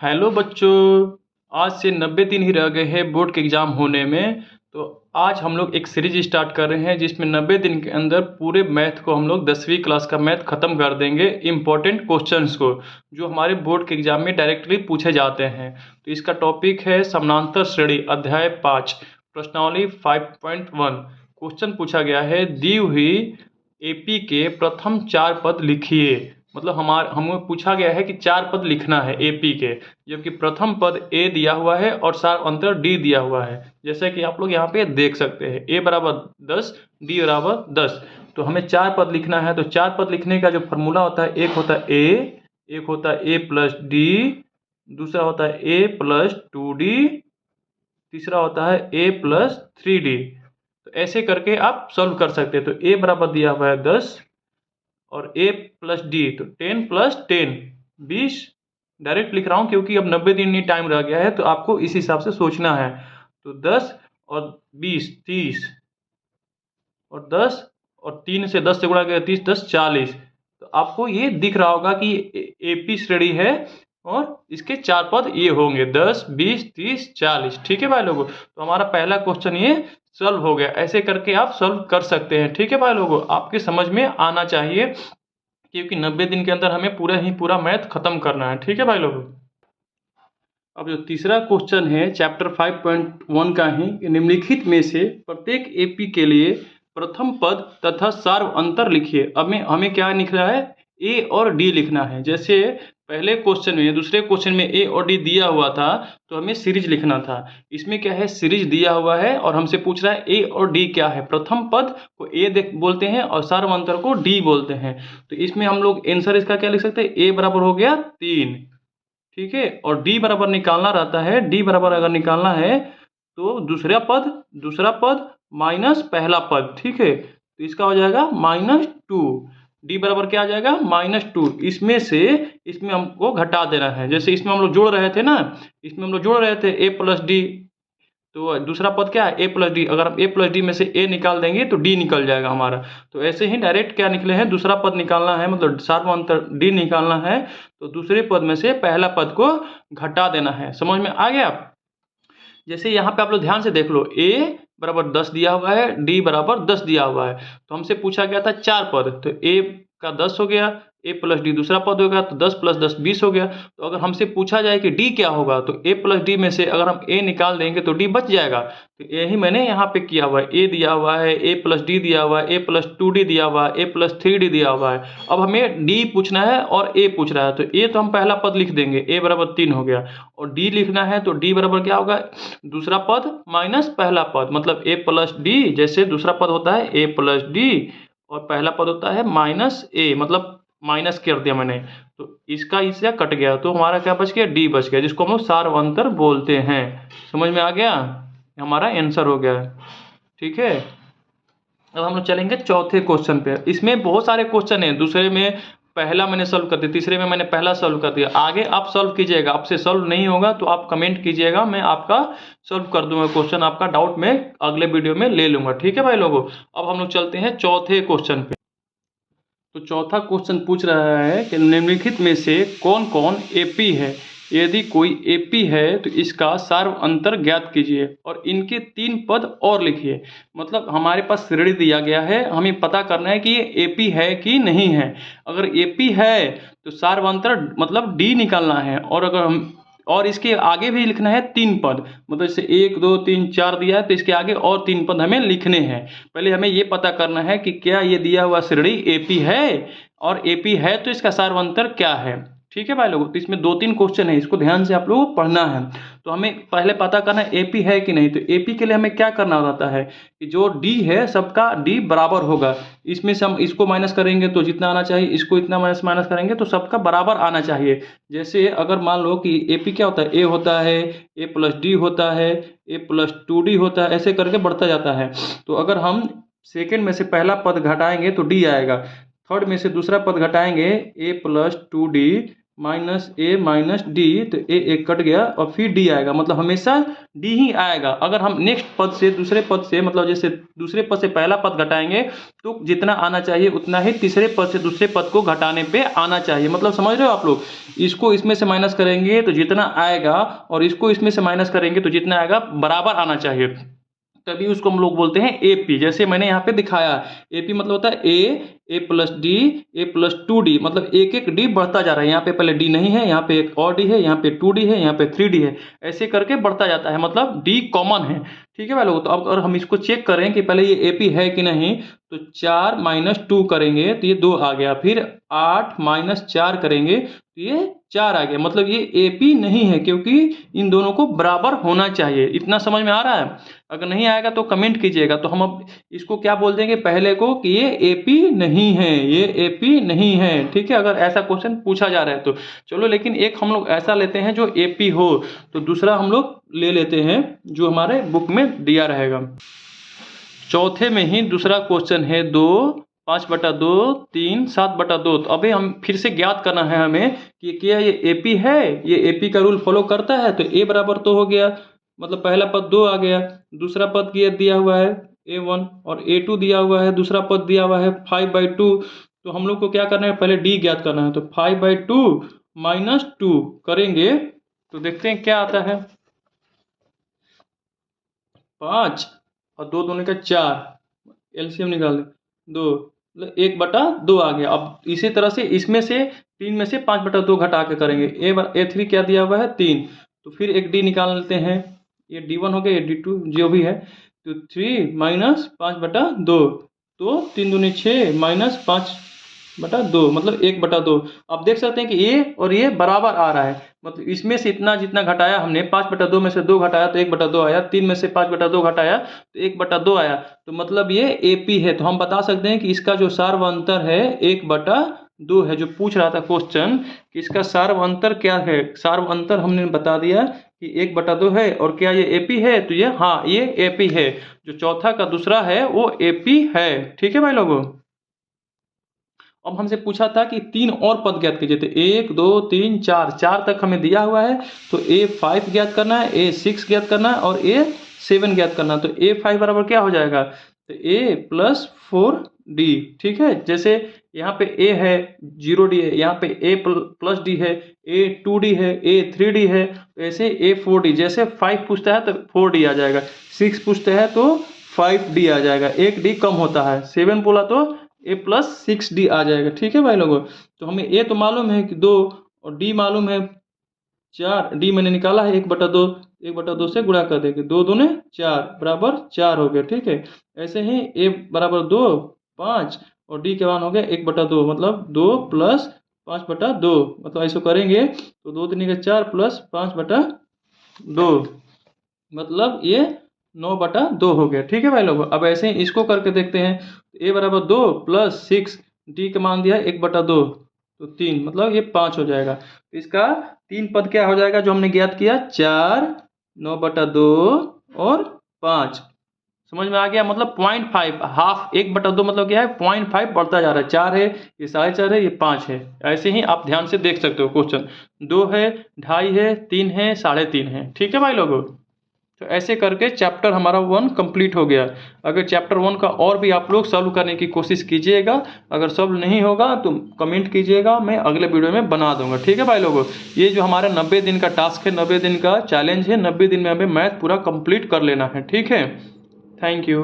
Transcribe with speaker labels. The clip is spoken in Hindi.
Speaker 1: हेलो बच्चों। आज से 90 दिन ही रह गए हैं बोर्ड के एग्ज़ाम होने में। तो आज हम लोग एक सीरीज स्टार्ट कर रहे हैं जिसमें 90 दिन के अंदर पूरे मैथ को हम लोग 10वीं क्लास का मैथ ख़त्म कर देंगे, इम्पोर्टेंट क्वेश्चंस को जो हमारे बोर्ड के एग्ज़ाम में डायरेक्टली पूछे जाते हैं। तो इसका टॉपिक है समानांतर श्रेणी अध्याय 5 प्रश्नावली 5.1। क्वेश्चन पूछा गया है, दी हुई एपी के प्रथम 4 पद लिखिए। मतलब हमें पूछा गया है कि 4 पद लिखना है एपी के, जबकि प्रथम पद ए दिया हुआ है और सार अंतर डी दिया हुआ है। जैसे कि आप लोग यहाँ पे देख सकते हैं ए बराबर 10, डी बराबर 10। तो हमें 4 पद लिखना है। तो 4 पद लिखने का जो फॉर्मूला होता है, एक होता है ए, एक होता है ए प्लस डी, दूसरा होता है ए प्लस 2d, तीसरा होता है ए प्लस 3d। तो ऐसे करके आप सॉल्व कर सकते हैं। तो ए बराबर दिया हुआ है 10 और ए प्लस डी, तो 10 प्लस 10 20। डायरेक्ट लिख रहा हूँ क्योंकि अब 90 दिन ही टाइम रह गया है, तो आपको इस हिसाब से सोचना है। तो 10 और 20 30, और 10 और 3 से 10 से गुणा किया 30, 10 40। तो आपको ये दिख रहा होगा कि एपी श्रेणी है और इसके 4 पद ये होंगे 10 20 30 40। ठीक है भाई लोगों, तो हमारा पहला क्वेश्चन ये सॉल्व हो गया। ऐसे करके आप सॉल्व कर सकते हैं। ठीक है भाई लोगों, आपके समझ में आना चाहिए क्योंकि 90 दिन के अंदर हमें पूरा मैथ खत्म करना है। ठीक है भाई लोगों। अब जो तीसरा क्वेश्चन है चैप्टर 5.1 का ही, निम्नलिखित में से प्रत्येक एपी के लिए प्रथम पद तथा सार्व अंतर लिखिए। अब में हमें क्या लिखना है, ए और डी लिखना है। जैसे पहले क्वेश्चन में, दूसरे क्वेश्चन में ए और डी दिया हुआ था, तो हमें सीरीज लिखना था। इसमें क्या है, सीरीज दिया हुआ है और हमसे पूछ रहा है ए और डी क्या है। प्रथम पद को ए बोलते हैं और सार्व अंतर को डी बोलते हैं। तो इसमें हम लोग आंसर इसका क्या लिख सकते हैं, ए बराबर हो गया 3। ठीक है, और डी बराबर निकालना रहता है। डी बराबर अगर निकालना है तो दूसरा पद माइनस पहला पद। ठीक है, तो इसका हो जाएगा -2। डी बराबर क्या आ जाएगा, -2। इसमें हमको घटा देना है। जैसे इसमें हम लोग जोड़ रहे थे ना, इसमें हम लोग जोड़ रहे थे ए प्लस डी, तो दूसरा पद क्या है, ए प्लस डी। अगर हम ए प्लस डी में से ए निकाल देंगे तो डी निकल जाएगा हमारा। तो ऐसे ही डायरेक्ट क्या निकले हैं, दूसरा पद निकालना है, मतलब सार्व अंतर डी निकालना है। तो दूसरे पद में से पहला पद को घटा देना है। समझ में आ गया। जैसे यहाँ पे आप लोग ध्यान से देख लो, ए बराबर 10 दिया हुआ है, डी बराबर 10 दिया हुआ है। तो हमसे पूछा गया था 4 पद, तो ए का 10 हो गया, ए प्लस डी दूसरा पद हो गया, तो 10 प्लस 10 20 हो गया। तो अगर हमसे पूछा जाए कि डी क्या होगा, तो ए प्लस डी में से अगर हम ए निकाल देंगे तो डी बच जाएगा। तो यही मैंने यहाँ पे किया हुआ है, ए दिया हुआ है, ए प्लस डी दिया हुआ है, ए प्लस 2d दिया हुआ है, ए प्लस 3d दिया हुआ है। अब हमें डी पूछना है और ए पूछ रहा है, तो ए तो हम पहला पद लिख देंगे, ए बराबर 3 हो गया। और डी लिखना है तो डी बराबर क्या होगा, दूसरा पद माइनस पहला पद, मतलब ए प्लस डी। जैसे दूसरा पद होता है ए प्लस डी और पहला पद होता है माइनस ए, मतलब माइनस कर दिया मैंने, तो इसका इससे कट गया, तो हमारा क्या बच गया, डी बच गया, जिसको हम लोग सार्व अंतर बोलते हैं। समझ में आ गया, हमारा आंसर हो गया। ठीक है, अब हम लोग चलेंगे चौथे क्वेश्चन पे। इसमें बहुत सारे क्वेश्चन हैं। दूसरे में पहला मैंने सॉल्व कर दिया, तीसरे में मैंने पहला सॉल्व कर दिया। आगे आप सॉल्व कीजिएगा, आपसे सॉल्व नहीं होगा तो आप कमेंट कीजिएगा, मैं आपका सॉल्व कर दूंगा क्वेश्चन। आपका डाउट मैं अगले वीडियो में ले लूंगा। ठीक है भाई लोगों, अब हम लोग चलते हैं चौथे क्वेश्चन पे। तो चौथा क्वेश्चन पूछ रहा है कि निम्नलिखित में से कौन कौन एपी है। यदि कोई एपी है तो इसका सार्व अंतर ज्ञात कीजिए और इनके 3 पद और लिखिए। मतलब हमारे पास श्रेणी दिया गया है, हमें पता करना है कि ये एपी है कि नहीं है। अगर एपी है तो सार्व अंतर मतलब डी निकालना है, और अगर हम और इसके आगे भी लिखना है 3 पद, मतलब जैसे 1 2 3 4 दिया है तो इसके आगे और 3 पद हमें लिखने हैं। पहले हमें ये पता करना है कि क्या ये दिया हुआ श्रेणी एपी है, और एपी है तो इसका सार्व अंतर क्या है। ठीक है भाई लोगों, तो इसमें 2-3 क्वेश्चन है, इसको ध्यान से आप लोगों को पढ़ना है। तो हमें पहले पता करना है एपी है कि नहीं। तो एपी के लिए हमें क्या करना होता है कि जो डी है सबका डी बराबर होगा। इसमें से हम इसको माइनस करेंगे तो जितना आना चाहिए, इसको इतना माइनस करेंगे तो सबका बराबर आना चाहिए। जैसे अगर मान लो कि एपी क्या होता है, ए होता है, ए प्लस डी होता है, ए प्लस 2d होता है, ऐसे करके बढ़ता जाता है। तो अगर हम सेकेंड में से पहला पद घटाएंगे तो डी आएगा, थर्ड में से दूसरा पद घटाएंगे ए प्लस 2d, माइनस ए माइनस डी, तो ए एक कट गया और फिर डी आएगा, मतलब हमेशा डी ही आएगा। अगर हम नेक्स्ट पद से दूसरे पद से, मतलब जैसे दूसरे पद से पहला पद घटाएंगे तो जितना आना चाहिए उतना ही तीसरे पद से दूसरे पद को घटाने पे आना चाहिए। मतलब समझ रहे हो आप लोग, इसको इसमें से माइनस करेंगे तो जितना आएगा और इसको इसमें से माइनस करेंगे तो जितना आएगा बराबर आना चाहिए, तभी उसको हम लोग बोलते हैं एपी। जैसे मैंने यहाँ पे दिखाया, एपी मतलब होता है ए प्लस डी, ए प्लस 2d, मतलब एक एक डी बढ़ता जा रहा है। यहाँ पे पहले डी नहीं है, यहाँ पे एक और डी है, यहाँ पे 2d है, यहाँ पे 3d है, ऐसे करके बढ़ता जाता है, मतलब डी कॉमन है। ठीक है भाई लोग, तो अब अगर हम इसको चेक करें कि पहले ये एपी है कि नहीं, तो 4 माइनस 2 करेंगे तो ये 2 आ गया, फिर 8 माइनस 4 करेंगे तो ये 4 आ गया, मतलब ये एपी नहीं है, क्योंकि इन दोनों को बराबर होना चाहिए। इतना समझ में आ रहा है? अगर नहीं आएगा तो कमेंट कीजिएगा। तो हम अब इसको क्या बोल देंगे पहले को कि ये एपी नहीं है, ये एपी नहीं है। ठीक है, अगर ऐसा क्वेश्चन पूछा जा रहा है तो चलो, लेकिन एक हम लोग ऐसा लेते हैं जो एपी हो, तो दूसरा हम लोग ले लेते हैं जो हमारे बुक में दिया रहेगा। चौथे में ही दूसरा क्वेश्चन है 2, 5/2, 3, 7/2। तो अभी हम फिर से ज्ञात करना है हमें कि क्या ये एपी है, ये एपी का रूल फॉलो करता है। तो ए बराबर तो हो गया, मतलब पहला पद 2 आ गया, दूसरा पद ये दिया हुआ है a1 और a2 दिया हुआ है, दूसरा पद दिया हुआ है 5/2। तो हम लोग को क्या करना है, पहले डी ज्ञात करना है। तो 5/2 माइनस 2 करेंगे तो देखते हैं क्या आता है, 5 और 2 दूनी का 4, एलसीएम निकाल दें 2, मतलब 1/2 आ गया। अब इसी तरह से इसमें से 3 में से 5/2 घटा के करेंगे। a3 क्या दिया हुआ है 3, तो फिर एक डी निकाल लेते हैं, ये d1 हो गया, ये d2 जो भी है, तो 3 माइनस 5/2, तो 3 दूनी 6 माइनस 5/2, मतलब 1/2। आप देख सकते हैं कि ये और ये बराबर आ रहा है, मतलब इसमें से इतना जितना घटाया हमने, 5/2 में से 2 घटाया तो 1/2 आया, 3 में से 5/2 घटाया तो 1/2 आया, तो मतलब ये एपी है। तो हम बता सकते हैं कि इसका जो सार्वअंतर है 1/2 है। जो पूछ रहा था क्वेश्चन कि इसका सार्वअंतर क्या है, सार्वअंतर हमने बता दिया कि 1/2 है, और क्या ये एपी है, तो ये हाँ ये एपी है। जो चौथा का दूसरा है वो एपी है। ठीक है भाई लोगों, अब हमसे पूछा था कि 3 और पद ज्ञात कीजिए। तो 1 2 3 4 तक हमें दिया हुआ है, तो a5 ज्ञात करना है, a6 ज्ञात करना है और a7 ज्ञात करना है। तो a5 बराबर क्या हो जाएगा, तो a प्लस 4d। ठीक है, जैसे यहाँ पे a है 0d है, यहाँ पे a प्लस d है, a 2d है, a 3d है, तो ऐसे a 4d। जैसे 5 पूछता है तो 4d आ जाएगा, 6 पूछता है तो 5d आ जाएगा, एक d कम होता है, 7 बोला तो a प्लस 6d आ जाएगा। ठीक है भाई लोगों, तो हमें a तो मालूम है कि 2 और d मालूम है 4, d मैंने निकाला है 1/2, 1/2 से गुणा कर देंगे, 2 दूने 4 बराबर 4 हो गया। ठीक है, ऐसे ही a बराबर 2 5 और d के मान हो गया 1/2, मतलब 2 प्लस 5/2, मतलब ऐसे करेंगे तो 2 3 का 4 प्लस 5/2, मतलब ये 9/2 हो गया। ठीक है भाई लोगों, अब ऐसे ही इसको करके देखते हैं। a बराबर 2 प्लस 6, d का मान दिया है 1/2, तो 3, मतलब ये 5 हो जाएगा। तो इसका 3 पद क्या हो जाएगा जो हमने ज्ञात किया, 4, 9/2 और 5। समझ में आ गया, मतलब 0.5, हाफ 1/2 मतलब क्या है 0.5 बढ़ता जा रहा है, 4 है, ये 4.5 है, ये 5 है। ऐसे ही आप ध्यान से देख सकते हो, क्वेश्चन 2 है, 2.5 है, 3 है, 3.5 है। ठीक है भाई लोगों, तो ऐसे करके चैप्टर हमारा 1 कंप्लीट हो गया। अगर चैप्टर 1 का और भी आप लोग सॉल्व करने की कोशिश कीजिएगा, अगर सॉल्व नहीं होगा तो कमेंट कीजिएगा, मैं अगले वीडियो में बना दूंगा। ठीक है भाई लोगों, ये जो हमारा 90 दिन का टास्क है, 90 दिन का चैलेंज है, 90 दिन में हमें मैथ पूरा कंप्लीट कर लेना है। ठीक है, थैंक यू।